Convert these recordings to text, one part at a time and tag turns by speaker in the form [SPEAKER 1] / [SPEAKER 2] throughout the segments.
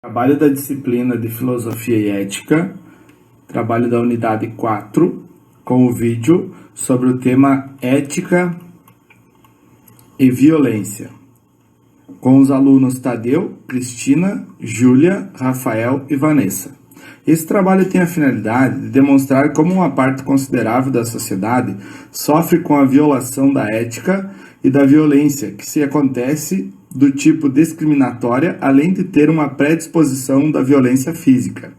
[SPEAKER 1] Trabalho da disciplina de Filosofia e Ética, trabalho da unidade 4, com o vídeo sobre o tema Ética e Violência, com os alunos Tadeu, Cristina, Júlia, Rafael e Vanessa. Esse trabalho tem a finalidade de demonstrar como uma parte considerável da sociedade sofre com a violação da ética e da violência que se acontece do tipo discriminatória, além de ter uma predisposição da violência física.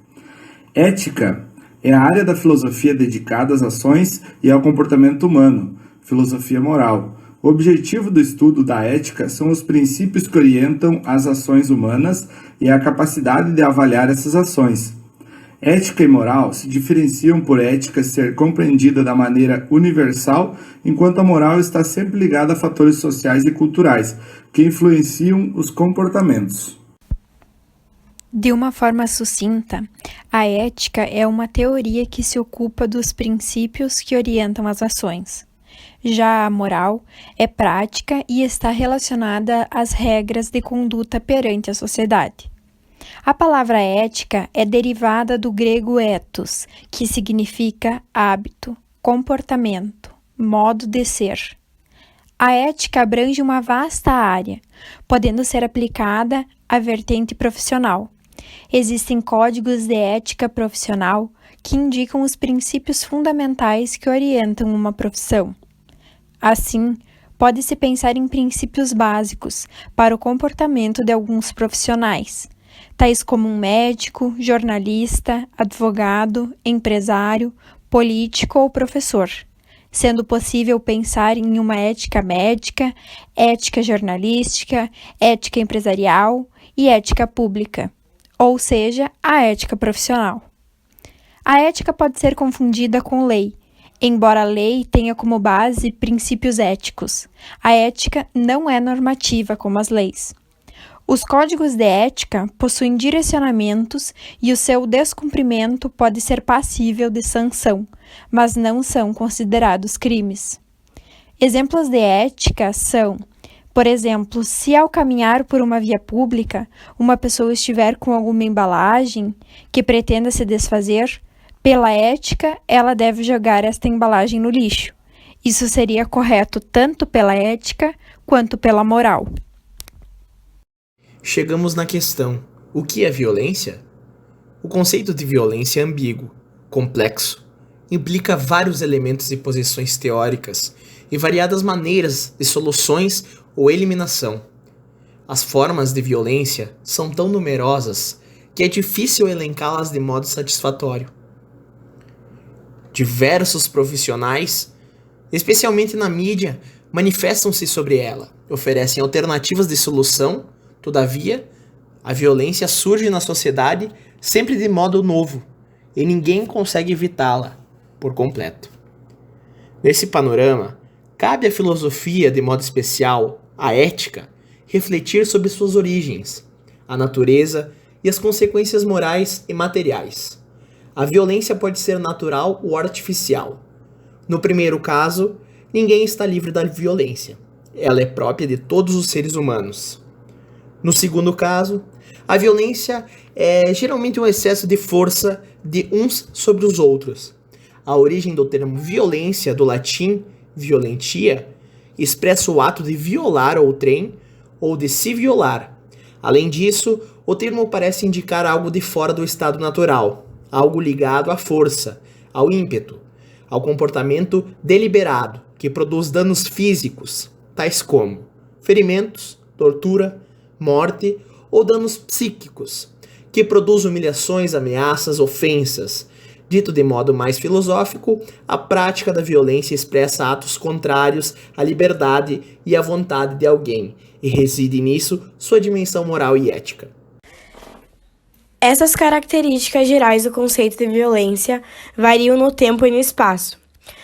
[SPEAKER 1] Ética é a área da filosofia dedicada às ações e ao comportamento humano, filosofia moral. O objetivo do estudo da ética são os princípios que orientam as ações humanas e a capacidade de avaliar essas ações. Ética e moral se diferenciam por ética ser compreendida da maneira universal, enquanto a moral está sempre ligada a fatores sociais e culturais, que influenciam os comportamentos.
[SPEAKER 2] De uma forma sucinta, a ética é uma teoria que se ocupa dos princípios que orientam as ações. Já a moral é prática e está relacionada às regras de conduta perante a sociedade. A palavra ética é derivada do grego ethos, que significa hábito, comportamento, modo de ser. A ética abrange uma vasta área, podendo ser aplicada à vertente profissional. Existem códigos de ética profissional que indicam os princípios fundamentais que orientam uma profissão. Assim, pode-se pensar em princípios básicos para o comportamento de alguns profissionais, tais como um médico, jornalista, advogado, empresário, político ou professor, sendo possível pensar em uma ética médica, ética jornalística, ética empresarial e ética pública, ou seja, a ética profissional. A ética pode ser confundida com lei. Embora a lei tenha como base princípios éticos, a ética não é normativa como as leis. Os códigos de ética possuem direcionamentos e o seu descumprimento pode ser passível de sanção, mas não são considerados crimes. Exemplos de ética são, por exemplo, se ao caminhar por uma via pública, uma pessoa estiver com alguma embalagem que pretenda se desfazer, pela ética, ela deve jogar esta embalagem no lixo. Isso seria correto tanto pela ética quanto pela moral.
[SPEAKER 3] Chegamos na questão: o que é violência? O conceito de violência é ambíguo, complexo, implica vários elementos e posições teóricas e variadas maneiras de soluções ou eliminação. As formas de violência são tão numerosas que é difícil elencá-las de modo satisfatório. Diversos profissionais, especialmente na mídia, manifestam-se sobre ela, oferecem alternativas de solução. Todavia, a violência surge na sociedade sempre de modo novo e ninguém consegue evitá-la por completo. Nesse panorama, cabe à filosofia, de modo especial, à ética, refletir sobre suas origens, a natureza e as consequências morais e materiais. A violência pode ser natural ou artificial. No primeiro caso, ninguém está livre da violência. Ela é própria de todos os seres humanos. No segundo caso, a violência é geralmente um excesso de força de uns sobre os outros. A origem do termo violência, do latim violentia, expressa o ato de violar outrem ou de se violar. Além disso, o termo parece indicar algo de fora do estado natural, algo ligado à força, ao ímpeto, ao comportamento deliberado que produz danos físicos, tais como ferimentos, tortura, morte ou danos psíquicos, que produz humilhações, ameaças, ofensas. Dito de modo mais filosófico, a prática da violência expressa atos contrários à liberdade e à vontade de alguém, e reside nisso sua dimensão moral e ética.
[SPEAKER 4] Essas características gerais do conceito de violência variam no tempo e no espaço,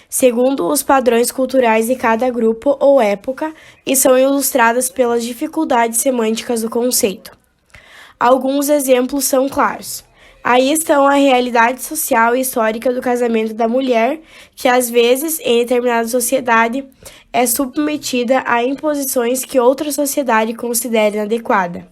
[SPEAKER 4] segundo os padrões culturais de cada grupo ou época, e são ilustradas pelas dificuldades semânticas do conceito. Alguns exemplos são claros. Aí estão a realidade social e histórica do casamento da mulher, que às vezes, em determinada sociedade, é submetida a imposições que outra sociedade considere inadequada.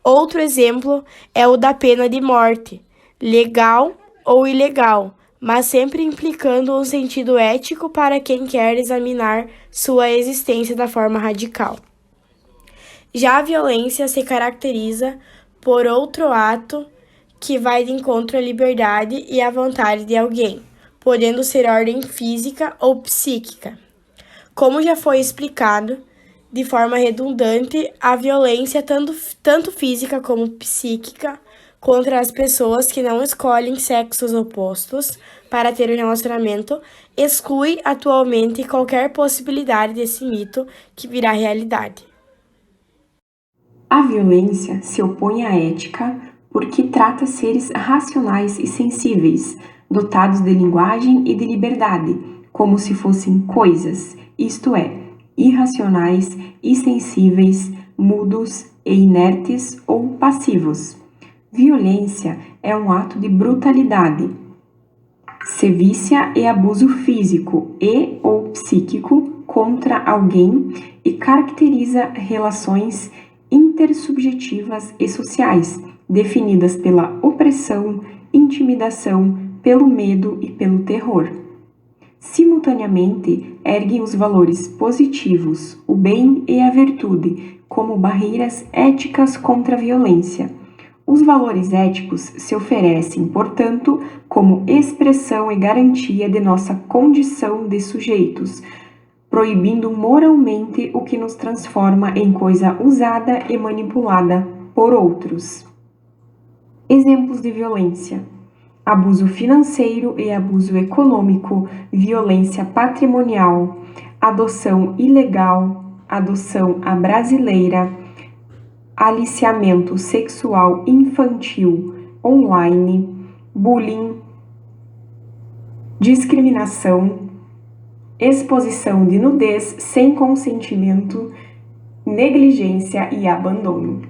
[SPEAKER 4] Outro exemplo é o da pena de morte, legal ou ilegal, mas sempre implicando um sentido ético para quem quer examinar sua existência da forma radical. Já a violência se caracteriza por outro ato que vai de encontro à liberdade e à vontade de alguém, podendo ser ordem física ou psíquica. Como já foi explicado, de forma redundante, a violência, tanto física como psíquica, contra as pessoas que não escolhem sexos opostos para ter um relacionamento, exclui atualmente qualquer possibilidade desse mito que virá realidade.
[SPEAKER 5] A violência se opõe à ética porque trata seres racionais e sensíveis, dotados de linguagem e de liberdade, como se fossem coisas, isto é, irracionais, insensíveis, mudos e inertes ou passivos. Violência é um ato de brutalidade, sevícia e abuso físico e ou psíquico contra alguém e caracteriza relações intersubjetivas e sociais, definidas pela opressão, intimidação, pelo medo e pelo terror. Simultaneamente, erguem os valores positivos, o bem e a virtude, como barreiras éticas contra a violência. Os valores éticos se oferecem, portanto, como expressão e garantia de nossa condição de sujeitos, proibindo moralmente o que nos transforma em coisa usada e manipulada por outros. Exemplos de violência: abuso financeiro e abuso econômico, violência patrimonial, adoção ilegal, adoção à brasileira, aliciamento sexual infantil online, bullying, discriminação, exposição de nudez sem consentimento, negligência e abandono.